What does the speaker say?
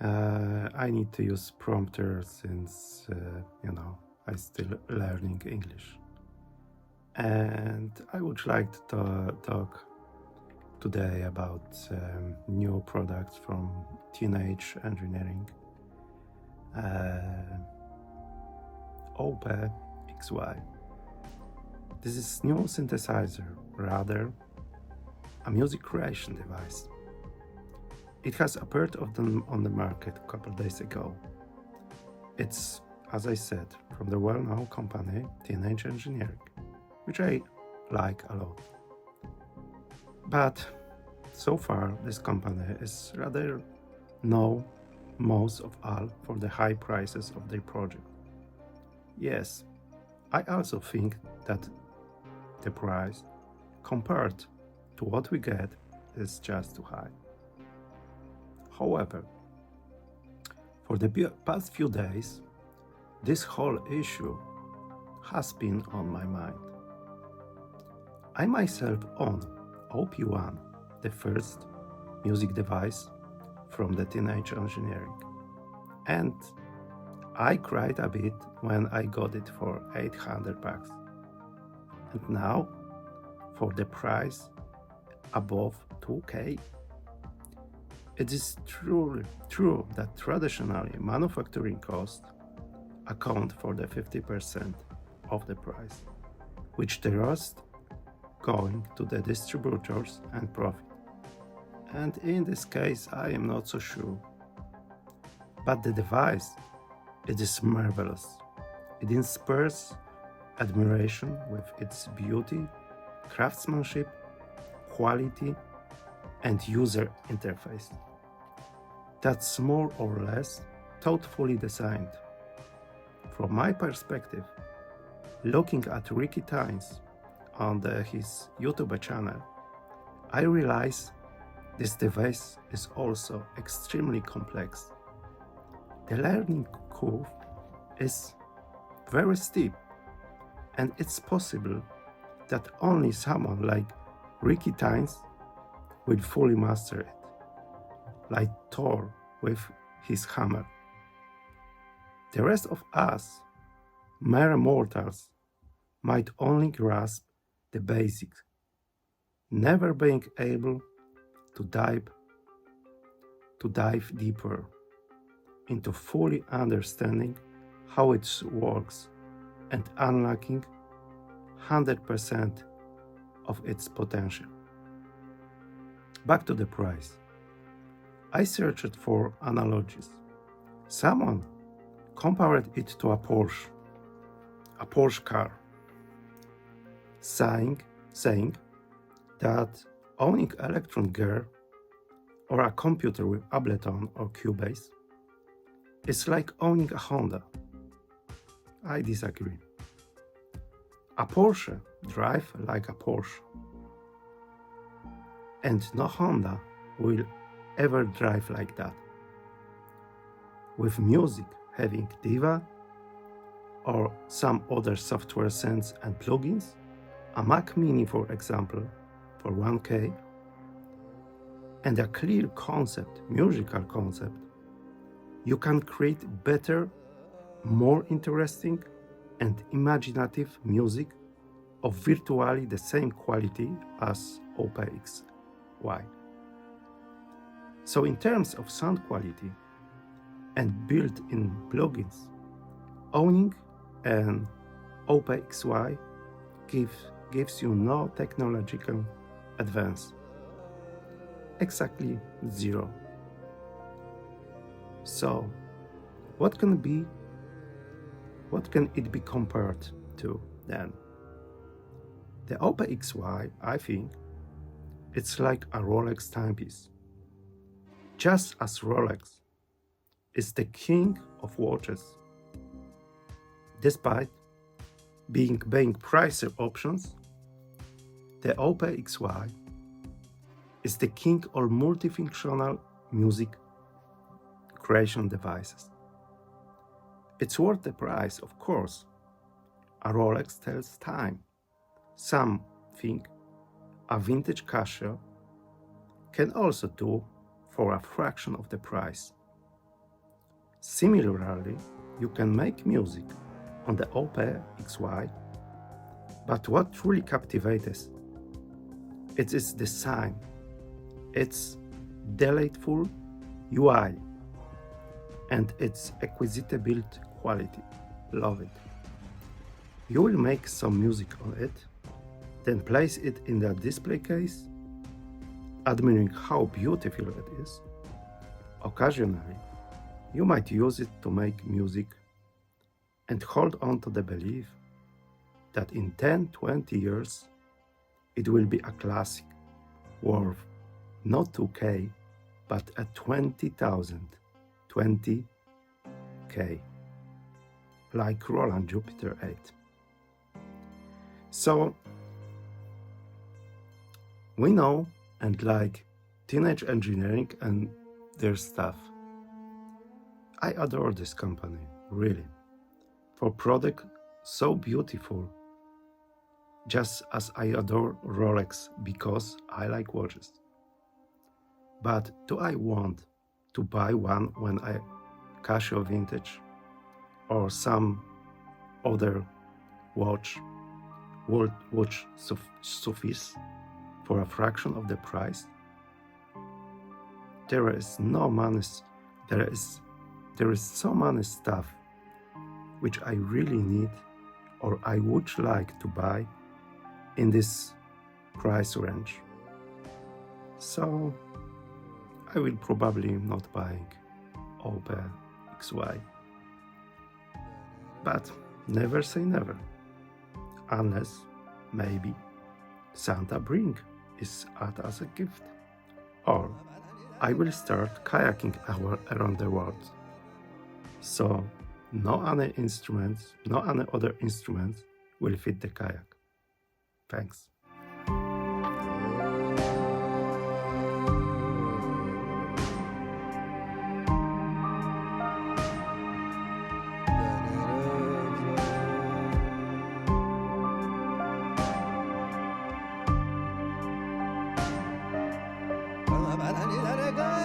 I need to use prompter since, I'm still learning English. And I would like to talk today about new products from teenage engineering. Uh, OPXY. This is new synthesizer, rather a music creation device. It has appeared on the market a couple days ago. It's, as I said, from the well-known company Teenage Engineering, which I like a lot. But so far, this company is rather known most of all for the high prices of their project. Yes, I also think that the price, compared to what we get, is just too high. However, for the past few days, this whole issue has been on my mind. I myself own OP1, the first music device from the Teenage Engineering, and I cried a bit when I got it for $800. And now, for the price above 2K, it is truly true that traditionally manufacturing costs account for the 50% of the price, which the rest going to the distributors and profit. And in this case, I am not so sure. But the device, it is marvelous. It inspires admiration with its beauty, craftsmanship, quality, and user interface. That's more or less thoughtfully designed. From my perspective, looking at Ricky Tynes on his YouTube channel, I realize this device is also extremely complex. The learning curve is very steep, and it's possible that only someone like Ricky Tynes will fully master it, like Thor with his hammer. The rest of us, mere mortals, might only grasp the basics, never being able to dive deeper into fully understanding how it works and unlocking 100% of its potential. Back to the price. I searched for analogies. Someone compared it to a Porsche car, saying that owning electron gear or a computer with Ableton or Cubase is like owning a Honda. I disagree. A Porsche drives like a Porsche, and no Honda will ever drive like that. With music having Diva or some other software sense and plugins, a Mac Mini for example, for 1K, and a clear concept, musical concept, you can create better, more interesting and imaginative music of virtually the same quality as OPXY. So in terms of sound quality and built-in plugins, owning an OPXY gives you no technological advance. Exactly zero. So, what can it be compared to then? The OPXY, I think, it's like a Rolex timepiece. Just as Rolex is the king of watches, despite being pricier options, the OPXY is the king of multifunctional music creation devices. It's worth the price, of course. A Rolex tells time. Some think a vintage Casio can also do for a fraction of the price. Similarly, you can make music on the OPXY, but what truly captivates it is design, its delightful UI, and its exquisite build quality. Love it. You will make some music on it, then place it in the display case, admiring how beautiful it is. Occasionally, you might use it to make music and hold on to the belief that in 10-20 years it will be a classic worth not 2K but a 20,000, 20K, like Roland Jupiter 8. So we know and like teenage engineering and their stuff. I adore this company, really, for product so beautiful, just as I adore Rolex because I like watches. But do I want to buy one when I Casio vintage or some other watch, world watch suffice for a fraction of the price? There is so many stuff which I really need or I would like to buy in this price range. So I will probably not buying Opel XY. But never say never, unless maybe Santa bring it as a gift, or I will start kayaking around the world. So no other other instruments will fit the kayak. Thanks. Ba-da-da-da-da-da.